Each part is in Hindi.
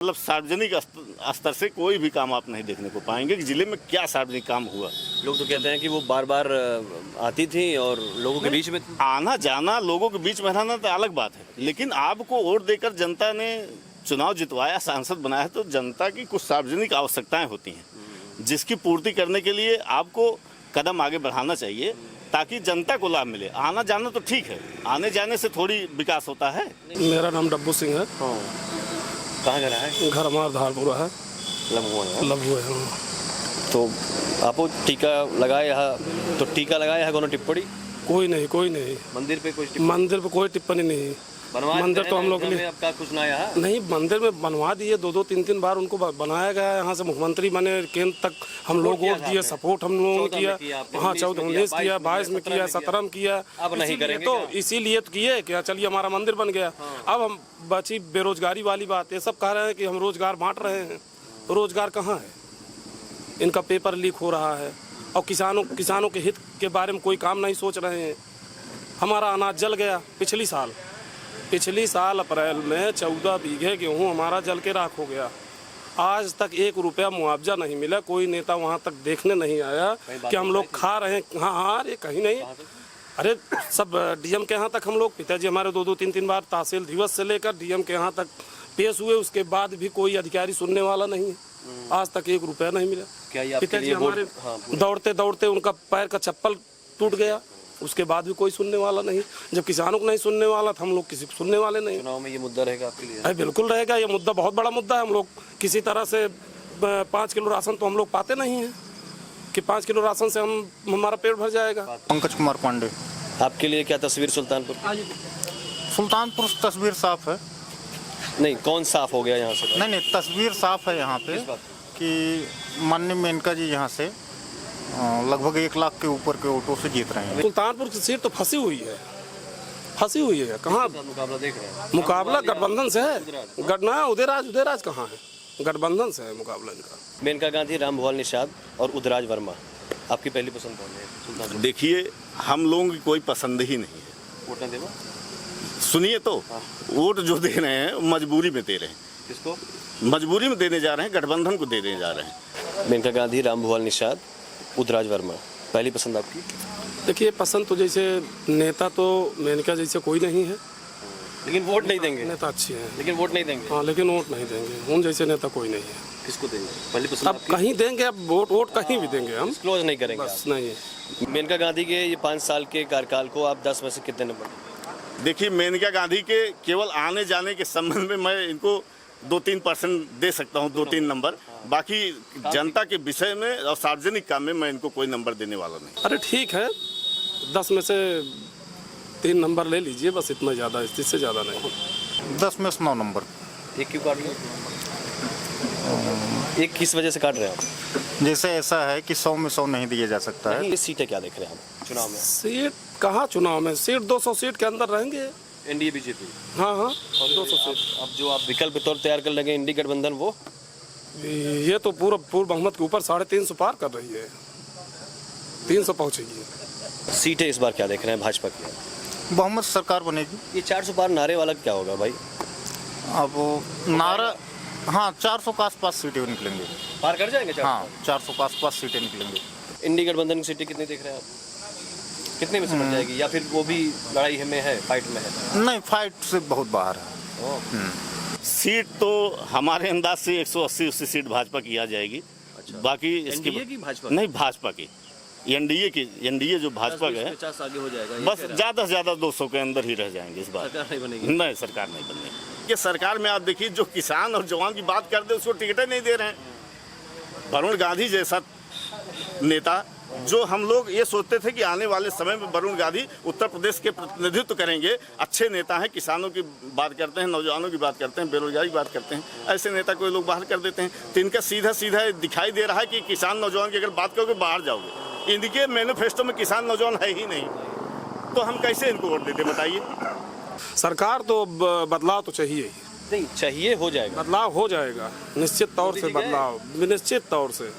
मतलब सार्वजनिक स्तर से कोई भी काम आप नहीं देखने को पाएंगे कि जिले में क्या सार्वजनिक काम हुआ। लोग तो कहते हैं कि वो बार बार आती थी और लोगों के बीच में आना जाना, लोगों के बीच में रहना तो अलग बात है, लेकिन आपको वोट देकर जनता ने चुनाव जितवाया, सांसद बनाया, तो जनता की कुछ सार्वजनिक आवश्यकताएं होती हैं जिसकी पूर्ति करने के लिए आपको कदम आगे बढ़ाना चाहिए ताकि जनता को लाभ मिले। आना जाना तो ठीक है, आने जाने से थोड़ी विकास होता है। मेरा नाम डब्बू सिंह है। कहाँ घर है? घर हमारा धारपुरा है। लम्बू है। तो आपको टीका लगाया है, तो टीका लगाया है कोनो टिप्पणी? कोई नहीं। मंदिर पे मंदिर पे कोई टिप्पणी नहीं। मंदिर तो हम लोग के लिए आपका कुछ नया नहीं, मंदिर में बनवा दिए, 2-3 बार उनको बनाया गया। यहाँ से मुख्यमंत्री बने, केंद्र तक हम लोग वोट दिए, सपोर्ट हम लोगों ने किया। हाँ, 14-19 किया, 22 में किया, 17 में किया। अब नहीं करेंगे तो इसीलिए तो किए कि चलिए हमारा मंदिर बन गया। अब हम बची बेरोजगारी वाली बात। ये सब कह रहे हैं कि हम रोजगार बांट रहे हैं, रोजगार कहाँ है? इनका पेपर लीक हो रहा है और किसानों के हित के बारे में कोई काम नहीं सोच रहे हैं। हमारा अनाज जल गया पिछली साल अप्रैल में 14 बीघे गेहूँ हमारा जल के राख हो गया। आज तक 1 रुपया मुआवजा नहीं मिला। कोई नेता वहाँ तक देखने नहीं आया कि हम लोग खा रहे हैं। हाँ, अरे कहीं नहीं। अरे सब डीएम के यहाँ तक हम लोग, पिताजी हमारे 2-3 बार तहसील दिवस से लेकर डीएम के यहाँ तक पेश हुए, उसके बाद भी कोई अधिकारी सुनने वाला नहीं है। आज तक 1 रुपया नहीं मिला। पिताजी हमारे दौड़ते दौड़ते उनका पैर का चप्पल टूट गया, उसके बाद भी कोई सुनने वाला नहीं। जब किसानों को नहीं सुनने वाला था, हम लोग किसी को सुनने वाले नहीं। चुनाव में ये मुद्दा रहेगा आपके लिए? अरे बिल्कुल रहेगा, ये मुद्दा बहुत बड़ा मुद्दा है। हम लोग किसी तरह से 5 किलो राशन तो हम लोग पाते नहीं हैं कि 5 किलो राशन से हमारा पेट भर जाएगा। पंकज कुमार पांडे। आपके लिए क्या तस्वीर सुल्तानपुर? तस्वीर साफ है। नहीं, कौन साफ हो गया यहाँ से? नहीं, तस्वीर साफ है यहाँ पे कि माननीय मेनका जी यहाँ से लगभग 1 लाख के ऊपर के वोटों से जीत रहे हैं। सुल्तानपुर की सीट तो फंसी हुई है। कहाँ मुकाबला देख रहे हैं? मुकाबला गठबंधन से है। गढ़ना उदयराज कहाँ है? गठबंधन से है मुकाबला इनका। मेनका गांधी, रामभुआल निषाद और उदयराज वर्मा, आपकी पहली पसंद कौन है सुल्तानपुर? देखिए, हम लोगों की कोई पसंद ही नहीं है। वोट नहीं देना? सुनिए तो, वोट जो दे रहे हैं मजबूरी में दे रहे हैं। किसको मजबूरी में देने जा रहे हैं? गठबंधन को देने जा रहे हैं। मेनका गांधी, रामभुआल निषाद, उदयराज वर्मा, पहली पसंद आपकी? देखिए, पसंद तो जैसे नेता तो मेनका जैसे कोई नहीं है, लेकिन वोट नहीं देंगे। नेता अच्छे हैं लेकिन वोट नहीं देंगे। हाँ, लेकिन वोट नहीं देंगे। उन जैसे नेता कोई नहीं है। किसको देंगे पहली पसंद? अब कहीं देंगे, अब वोट कहीं भी देंगे हम, क्लोज नहीं करेंगे बस नहीं। मेनका गांधी के ये 5 साल के कार्यकाल को आप 10 में से कितने नंबर? देखिए, मेनका गांधी के केवल आने जाने के संबंध में मैं इनको 2-3% दे सकता हूँ, 2-3 नंबर। बाकी जनता के विषय में और सार्वजनिक काम में मैं इनको कोई नंबर देने वाला नहीं। अरे ठीक है, 10 में से 3 नंबर ले लीजिए, बस इतना ज़्यादा, इससे ज़्यादा नहीं। 10 में से 9 नंबर। एक क्यों काट रहे? एक किस वजह से काट रहे हैं आप? जैसे ऐसा है कि 100 में 100 नहीं दिया जा सकता है। ये सीटें क्या देख रहे हैं आप चुनाव में? सीट कहाँ चुनाव में? सीट 200 सीट के अंदर रहेंगे। NDA BJP? हाँ, 200 सीट। अब जो आप विकल्प तौर तैयार कर लगे इंडी गठबंधन, वो ये तो पूर्व बहुमत के ऊपर 350 पार कर रही है, 300 पहुँचेगी। सीटें इस बार क्या देख रहे हैं भाजपा की? बहुमत सरकार बनेगी। ये 400 पार नारे वाला क्या होगा भाई? अब नारा, हाँ, 400 के आसपास सीटें निकलेंगे। पार कर जाएंगे 400? हाँ, 400 के आसपास सीटें निकलेंगे। इंडी गठबंधन की सीटें कितनी देख रहे हैं आप? कितने में से बढ़ जाएगी, या फिर वो भी लड़ाई में है, फाइट में है? नहीं, फाइट से बहुत बाहर है। सीट तो हमारे अंदाज से 180 सीट भाजपा की आ जाएगी। अच्छा। बाकी इसकी एनडीए की भाजपा? नहीं, भाजपा की। एनडीए जो भाजपा का है, 50 आगे हो जाएगा। बस ज़्यादा से ज़्यादा 200 के अंदर ही रह जाएंगे इस बार। सरकार नहीं बनेगी? नहीं, सरकार नहीं बनेगी। ये सरकार में आप देखिए, जो किसान और जवान की बात करते उसको टिकटें नहीं दे रहे हैं। वरुण गांधी जैसा नेता, जो हम लोग ये सोचते थे कि आने वाले समय में वरुण गांधी उत्तर प्रदेश के प्रतिनिधित्व करेंगे, अच्छे नेता हैं, किसानों की बात करते हैं, नौजवानों की बात करते हैं, बेरोजगारी की बात करते हैं, ऐसे नेता को लोग बाहर कर देते हैं। तो इनका सीधा दिखाई दे रहा है कि किसान नौजवान की अगर बात करोगे बाहर जाओगे। इनके मैनिफेस्टो में किसान नौजवान है ही नहीं, तो हम कैसे इनको वोट देते बताइए? सरकार तो बदलाव तो चाहिए ही। नहीं चाहिए, हो जाएगा बदलाव, हो जाएगा निश्चित तौर से। बदलाव निश्चित तौर से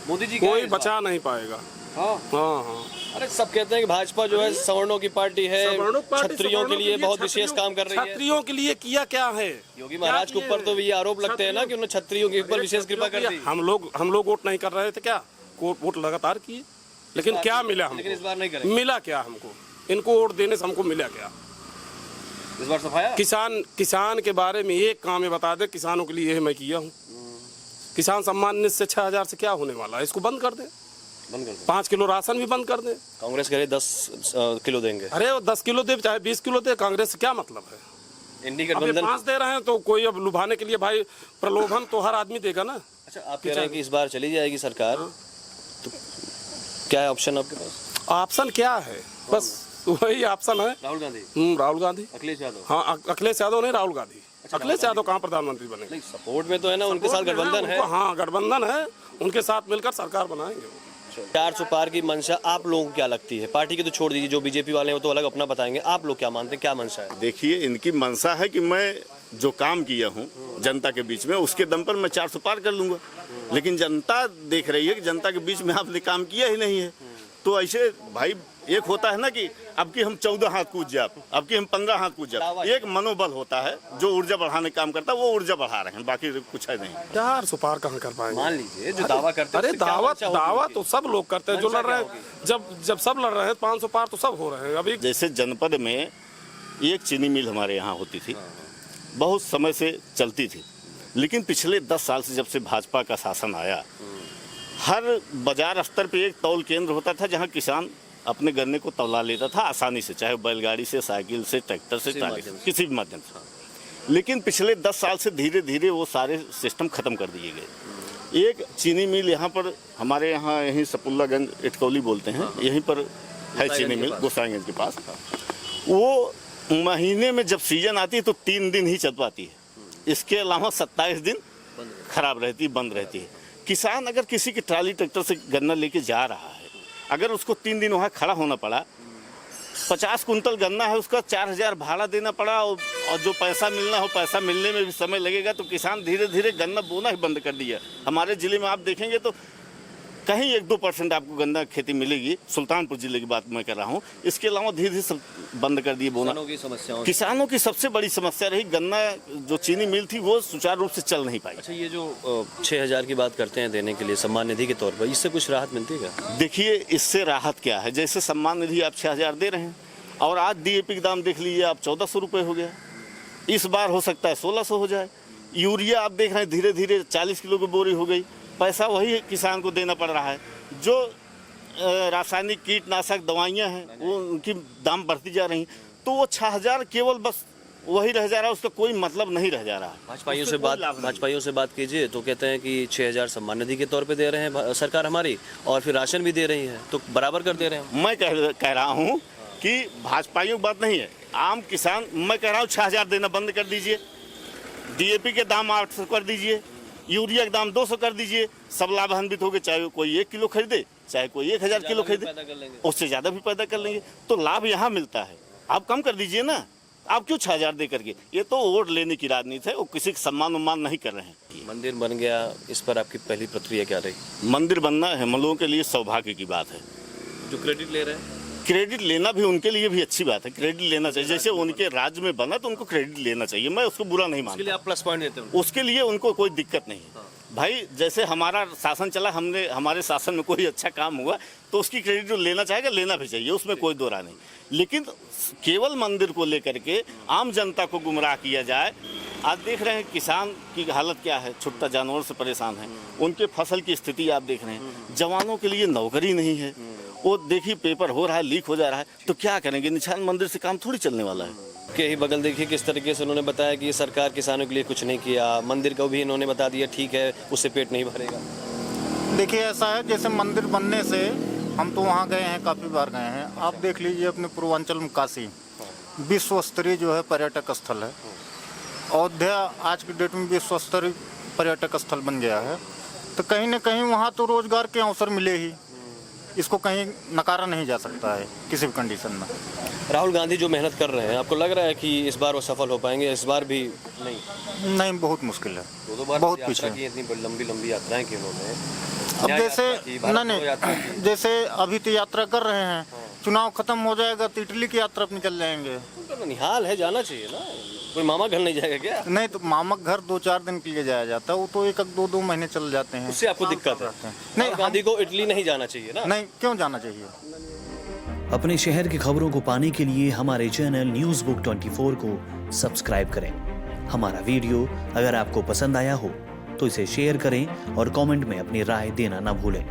मोदी जी कोई बचा नहीं पाएगा। हाँ हाँ हाँ। अरे सब कहते हैं कि भाजपा जो है सवर्णों की पार्टी है, सवर्णों पार्टी, छत्रियों के सवर्णों लिए बहुत विशेष काम कर रही है। छत्रियों के लिए किया क्या है? योगी महाराज के ऊपर तो ये आरोप लगते हैं ना कि उन्होंने छत्रियों के ऊपर विशेष कृपा कर दी। हम लोग वोट नहीं कर रहे थे क्या? वोट लगातार किए, लेकिन क्या मिला हमको? लेकिन इस बार नहीं करेंगे। मिला क्या हमको? इनको वोट देने से हमको मिला क्या? इस बार सफाया किसान के बारे में एक काम है बता दे, किसानों के लिए यह मैं किया हूँ। किसान सम्मान निधि से 6,000 से क्या होने वाला है? इसको बंद कर दे, बंद कर दो। 5 किलो राशन भी बंद कर दे। कांग्रेस कह रही 10 किलो देंगे। अरे वो 10 किलो दे चाहे 20 किलो दे, कांग्रेस से क्या मतलब है? इंडी अबे गठबंधन 5 दे रहे हैं तो कोई अब लुभाने के लिए भाई प्रलोभन तो हर आदमी देगा ना। अच्छा, आप कह रहे हैं कि इस बार चली जाएगी सरकार, तो क्या है ऑप्शन आपके पास? ऑप्शन क्या है? बस वही ऑप्शन है, राहुल गांधी, राहुल गांधी, अखिलेश यादव। हाँ अखिलेश यादव नहीं, राहुल गांधी। अखिलेश यादव कहाँ प्रधानमंत्री बने? नहीं, सपोर्ट में तो है ना, उनके साथ गठबंधन है। हाँ गठबंधन है, उनके साथ मिलकर सरकार बनाएंगे। 400 पार की मंशा आप लोगों को क्या लगती है? पार्टी की तो छोड़ दीजिए, जो बीजेपी वाले हैं वो तो अलग अपना बताएंगे, आप लोग क्या मानते हैं, क्या मंशा है? देखिए, इनकी मंशा है कि मैं जो काम किया हूँ जनता के बीच में, उसके दम पर मैं 400 पार कर लूंगा। लेकिन जनता देख रही है कि जनता के बीच में आपने काम किया ही नहीं है। तो ऐसे भाई एक होता है ना कि अब की हम 14 हाथ कूद जाए, अब की हम 15 हाथ कूद जाए, एक मनोबल होता है जो ऊर्जा बढ़ाने का काम करता है, वो ऊर्जा बढ़ा रहे हैं, बाकी कुछ है नहीं। 400 पार कहाँ कर पाएंगे? मान लीजिए जो दावा करते हैं, अरे दावा तो सब लोग करते हैं जो लड़ रहे हैं। मंशा जब सब लड़ रहे हैं 500 पार तो सब हो रहे हैं। अभी जैसे जनपद में एक चीनी मिल हमारे यहाँ होती थी, बहुत समय से चलती थी, लेकिन पिछले 10 साल से जब से भाजपा का शासन आया, हर बाजार स्तर पे एक तौल केंद्र होता था जहाँ किसान अपने गन्ने को तौला लेता था आसानी से, चाहे बैलगाड़ी से, साइकिल से, ट्रैक्टर से, ट्राली से, किसी भी माध्यम से। लेकिन पिछले 10 साल से धीरे धीरे वो सारे सिस्टम खत्म कर दिए गए। एक चीनी मिल यहाँ पर हमारे यहाँ यहीं सपुल्लागंज इटकौली बोलते हैं, यहीं पर है चीनी मिल, गोसाईगंज के पास। वो महीने में जब सीजन आती है तो 3 दिन ही चल पाती है, इसके अलावा 27 दिन खराब रहती, बंद रहती है। किसान अगर किसी की ट्राली ट्रैक्टर से गन्ना लेके जा रहा है, अगर उसको 3 दिन वहाँ खड़ा होना पड़ा, 50 कुंटल गन्ना है, उसका 4,000 भाड़ा देना पड़ा, और जो पैसा मिलना हो, पैसा मिलने में भी समय लगेगा, तो किसान धीरे धीरे गन्ना बोना ही बंद कर दिया। हमारे ज़िले में आप देखेंगे तो कहीं 1-2% आपको गन्ना खेती मिलेगी, सुल्तानपुर जिले की बात मैं कर रहा हूँ। इसके अलावा धीरे धीरे सब बंद कर दिए बोना। किसानों की सबसे बड़ी समस्या रही, गन्ना जो चीनी मिल थी वो सुचारू रूप से चल नहीं पाई। अच्छा, ये जो 6,000 की बात करते हैं देने के लिए सम्मान निधि के तौर पर, इससे कुछ राहत मिलती है क्या? देखिए, इससे राहत क्या है, जैसे सम्मान निधि आप 6,000 दे रहे हैं, और आज DAP का दाम देख लीजिए आप 1,400 रुपये हो गया, इस बार हो सकता है 1,600 हो जाए। यूरिया आप देख रहे हैं धीरे धीरे 40 किलो की बोरी हो गई, पैसा वही किसान को देना पड़ रहा है। जो रासायनिक कीटनाशक दवाइयाँ हैं वो उनकी दाम बढ़ती जा रही, तो वो 6,000 केवल बस वही रह जा रहा है, उसका कोई मतलब नहीं रह जा रहा है। भाजपाइयों से बात कीजिए तो कहते हैं कि 6,000 सम्मान निधि के तौर पे दे रहे हैं सरकार हमारी, और फिर राशन भी दे रही है, तो बराबर कर दे रहे हैं। मैं कह रहा हूँ कि भाजपाइयों की बात नहीं है, आम किसान, मैं कह रहा हूँ 6,000 देना बंद कर दीजिए, DAP के दाम 800 कर दीजिए, यूरिया के दाम 200 कर दीजिए, सब लाभान्वित हो गए, चाहे कोई 1 किलो खरीदे, चाहे कोई 1,000 किलो खरीदे, उससे ज़्यादा भी पैदा कर लेंगे, तो लाभ यहाँ मिलता है। आप कम कर दीजिए ना, आप क्यों 6,000 दे करके? ये तो वोट लेने की राजनीति है, वो किसी का सम्मान उम्मान नहीं कर रहे हैं। मंदिर बन गया, इस पर आपकी पहली प्रतिक्रिया क्या रही? मंदिर बनना हम लोगों के लिए सौभाग्य की बात है। जो क्रेडिट ले रहे हैं, क्रेडिट लेना भी उनके लिए भी अच्छी बात है, क्रेडिट लेना चाहिए। जैसे उनके राज्य में बना तो उनको क्रेडिट लेना चाहिए, मैं उसको बुरा नहीं मानता। उसके लिए आप प्लस पॉइंट देते हैं? उसके लिए उनको कोई दिक्कत नहीं है। भाई जैसे हमारा शासन चला, हमने हमारे शासन में कोई अच्छा काम हुआ तो उसकी क्रेडिट जो लेना चाहेगा लेना भी चाहिए, उसमें कोई दो राय नहीं। लेकिन केवल मंदिर को लेकर के आम जनता को गुमराह किया जाए। आज देख रहे हैं किसान की हालत क्या है, छुट्टा जानवर से परेशान है, उनके फसल की स्थिति आप देख रहे हैं। जवानों के लिए नौकरी नहीं है, वो देखिए पेपर हो रहा है, लीक हो जा रहा है, तो क्या करेंगे? निशान मंदिर से काम थोड़ी चलने वाला है। के ही बगल देखिए किस तरीके से उन्होंने बताया कि ये सरकार किसानों के लिए कुछ नहीं किया, मंदिर को भी इन्होंने बता दिया ठीक है उससे पेट नहीं भरेगा। देखिए ऐसा है, जैसे मंदिर बनने से हम तो वहाँ गए हैं, काफ़ी बार गए हैं। आप देख लीजिए अपने पूर्वांचल में काशी विश्व स्तरीय जो है पर्यटक स्थल है। अयोध्या आज की डेट में विश्व स्तरीय पर्यटक स्थल बन गया है, तो कहीं ना कहीं वहाँ तो रोजगार के अवसर मिले ही, इसको कहीं नकारा नहीं जा सकता है किसी भी कंडीशन में। राहुल गांधी जो मेहनत कर रहे हैं, आपको लग रहा है कि इस बार वो सफल हो पाएंगे? इस बार भी नहीं, नहीं बहुत मुश्किल है, दो बार बहुत यात्रा पीछे की, इतनी लंबी यात्राएं की उन्होंने। अब न्याय जैसे यात्रा की, भारत नहीं जोड़ो यात्रा की। नहीं, जैसे अभी तो यात्रा कर रहे हैं, चुनाव खत्म हो जाएगा तो इटली की यात्रा पे निकल जाएंगे। तो निहाल है, जाना चाहिए ना, कोई मामा घर नहीं जाएगा क्या? नहीं तो मामक घर 2-4 दिन के लिए जाया जाता है, वो तो 1-2 महीने चल जाते हैं। उससे आपको दिक्कत है? नहीं राहुल गांधी को इटली नहीं जाना चाहिए ना? नहीं, क्यों जाना चाहिए? अपने शहर की खबरों को पाने के लिए हमारे चैनल न्यूज़ बुक 24 को सब्सक्राइब करें। हमारा वीडियो अगर आपको पसंद आया हो तो इसे शेयर करें और कमेंट में अपनी राय देना ना भूलें।